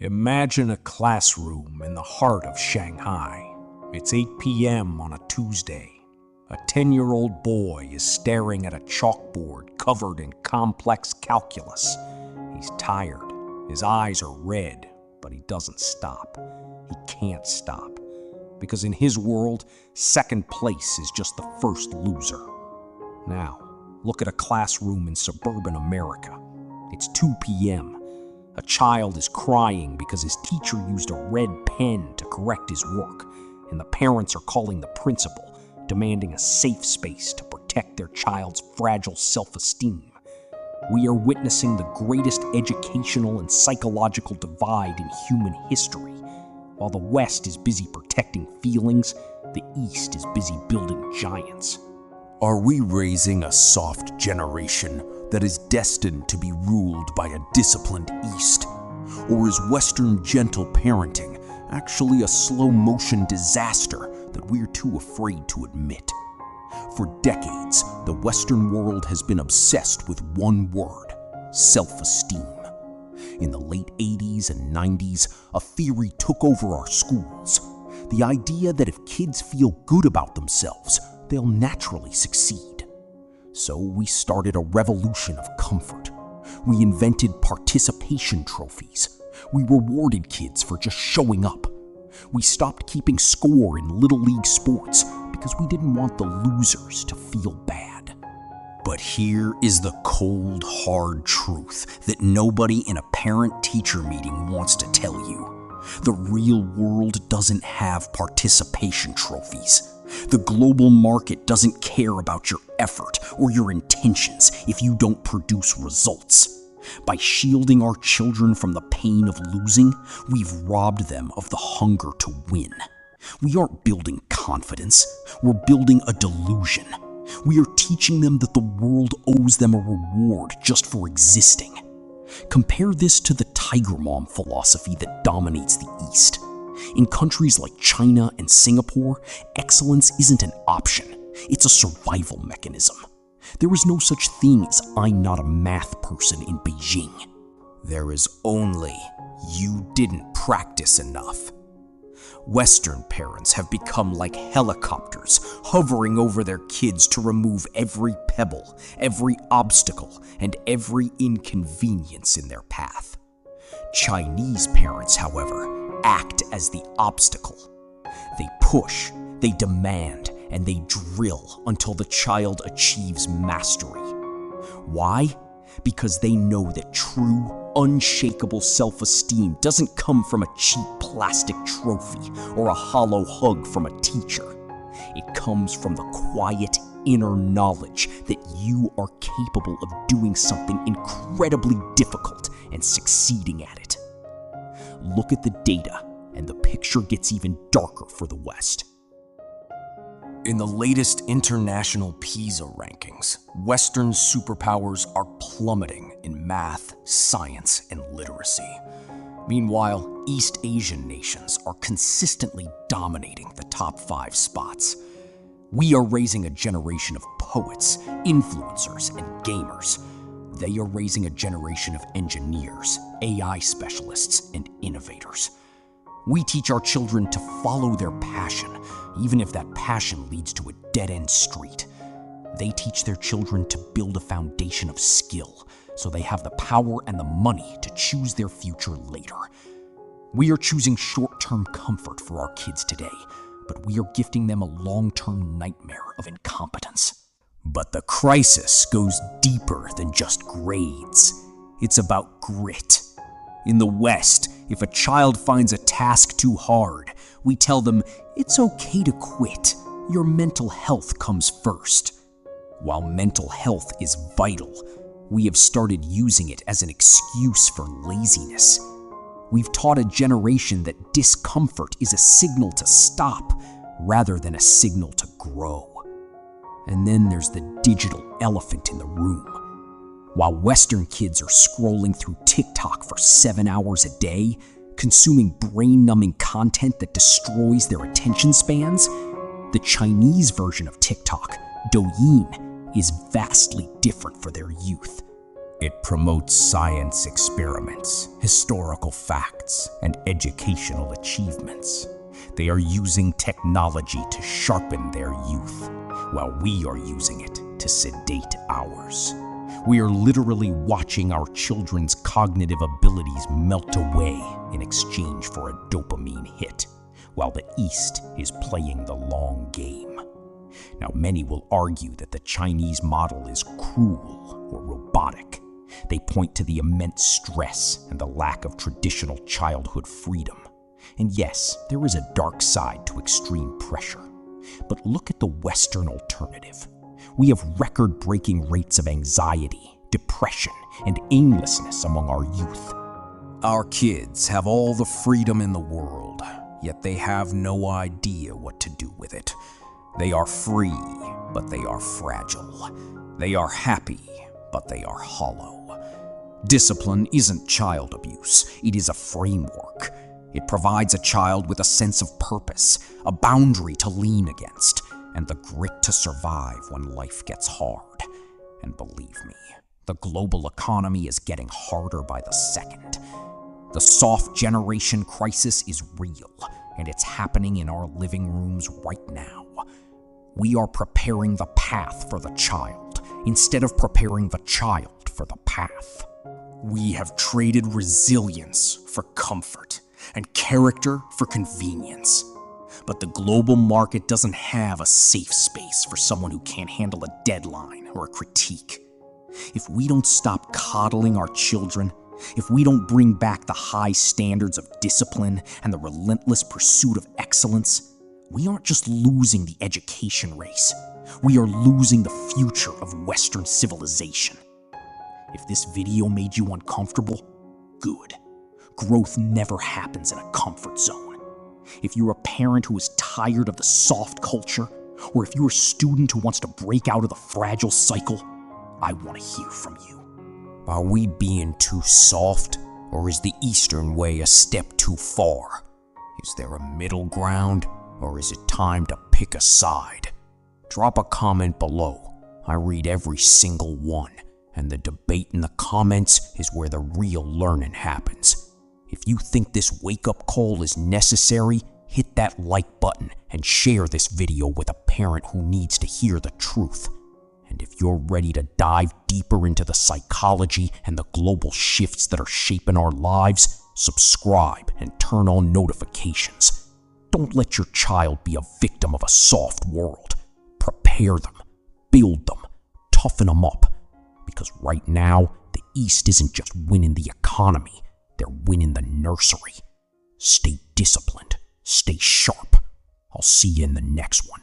Imagine a classroom in the heart of Shanghai. It's 8 p.m. on a Tuesday. A 10-year-old boy is staring at a chalkboard covered in complex calculus. He's tired. His eyes are red, but he doesn't stop. He can't stop. Because in his world, second place is just the first loser. Now, look at a classroom in suburban America. It's 2 p.m. A child is crying because his teacher used a red pen to correct his work, and the parents are calling the principal, demanding a safe space to protect their child's fragile self-esteem. We are witnessing the greatest educational and psychological divide in human history. While the West is busy protecting feelings, the East is busy building giants. Are we raising a soft generation that is destined to be ruled by a disciplined East? Or is Western gentle parenting actually a slow-motion disaster that we're too afraid to admit? For decades, the Western world has been obsessed with one word: self-esteem. In the late 80s and 90s, a theory took over our schools. The idea that if kids feel good about themselves, they'll naturally succeed. So we started a revolution of comfort. We invented participation trophies. We rewarded kids for just showing up. We stopped keeping score in Little League sports because we didn't want the losers to feel bad. But here is the cold, hard truth that nobody in a parent-teacher meeting wants to tell you. The real world doesn't have participation trophies. The global market doesn't care about your effort or your intentions if you don't produce results. By shielding our children from the pain of losing, we've robbed them of the hunger to win. We aren't building confidence, we're building a delusion. We are teaching them that the world owes them a reward just for existing. Compare this to the Tiger Mom philosophy that dominates the East. In countries like China and Singapore, excellence isn't an option, it's a survival mechanism. There is no such thing as "I'm not a math person" in Beijing. There is only "you didn't practice enough." Western parents have become like helicopters hovering over their kids to remove every pebble, every obstacle, and every inconvenience in their path. Chinese parents, however, act as the obstacle. They push, they demand, and they drill until the child achieves mastery. Why? Because they know that true, unshakable self-esteem doesn't come from a cheap plastic trophy or a hollow hug from a teacher. It comes from the quiet, inner knowledge that you are capable of doing something incredibly difficult and succeeding at it. Look at the data, and the picture gets even darker for the West. In the latest international PISA rankings, Western superpowers are plummeting in math, science, and literacy. Meanwhile, East Asian nations are consistently dominating the top 5 spots. We are raising a generation of poets, influencers, and gamers. They are raising a generation of engineers, AI specialists, and innovators. We teach our children to follow their passion, even if that passion leads to a dead-end street. They teach their children to build a foundation of skill, so they have the power and the money to choose their future later. We are choosing short-term comfort for our kids today, but we are gifting them a long-term nightmare of incompetence. But the crisis goes deeper than just grades. It's about grit. In the West, if a child finds a task too hard, we tell them it's okay to quit. Your mental health comes first. While mental health is vital, we have started using it as an excuse for laziness. We've taught a generation that discomfort is a signal to stop rather than a signal to grow. And then there's the digital elephant in the room. While Western kids are scrolling through TikTok for 7 hours a day, consuming brain-numbing content that destroys their attention spans, the Chinese version of TikTok, Douyin, is vastly different for their youth. It promotes science experiments, historical facts, and educational achievements. They are using technology to sharpen their youth, while we are using it to sedate ours. We are literally watching our children's cognitive abilities melt away in exchange for a dopamine hit, while the East is playing the long game. Now, many will argue that the Chinese model is cruel or robotic. They point to the immense stress and the lack of traditional childhood freedom. And yes, there is a dark side to extreme pressure. But look at the Western alternative. We have record-breaking rates of anxiety, depression, and aimlessness among our youth. Our kids have all the freedom in the world, yet they have no idea what to do with it. They are free, but they are fragile. They are happy, but they are hollow. Discipline isn't child abuse, it is a framework. It provides a child with a sense of purpose, a boundary to lean against, and the grit to survive when life gets hard. And believe me, the global economy is getting harder by the second. The soft generation crisis is real, and it's happening in our living rooms right now. We are preparing the path for the child, instead of preparing the child for the path. We have traded resilience for comfort, and character for convenience. But the global market doesn't have a safe space for someone who can't handle a deadline or a critique. If we don't stop coddling our children, if we don't bring back the high standards of discipline and the relentless pursuit of excellence, we aren't just losing the education race. We are losing the future of Western civilization. If this video made you uncomfortable, good. Growth never happens in a comfort zone. If you're a parent who is tired of the soft culture, or if you're a student who wants to break out of the fragile cycle, I want to hear from you. Are we being too soft, or is the Eastern way a step too far? Is there a middle ground, or is it time to pick a side? Drop a comment below. I read every single one, and the debate in the comments is where the real learning happens. If you think this wake-up call is necessary, hit that like button and share this video with a parent who needs to hear the truth. And if you're ready to dive deeper into the psychology and the global shifts that are shaping our lives, subscribe and turn on notifications. Don't let your child be a victim of a soft world. Prepare them, build them, toughen them up. Because right now, the East isn't just winning the economy, they're winning the nursery. Stay disciplined, stay sharp. I'll see you in the next one.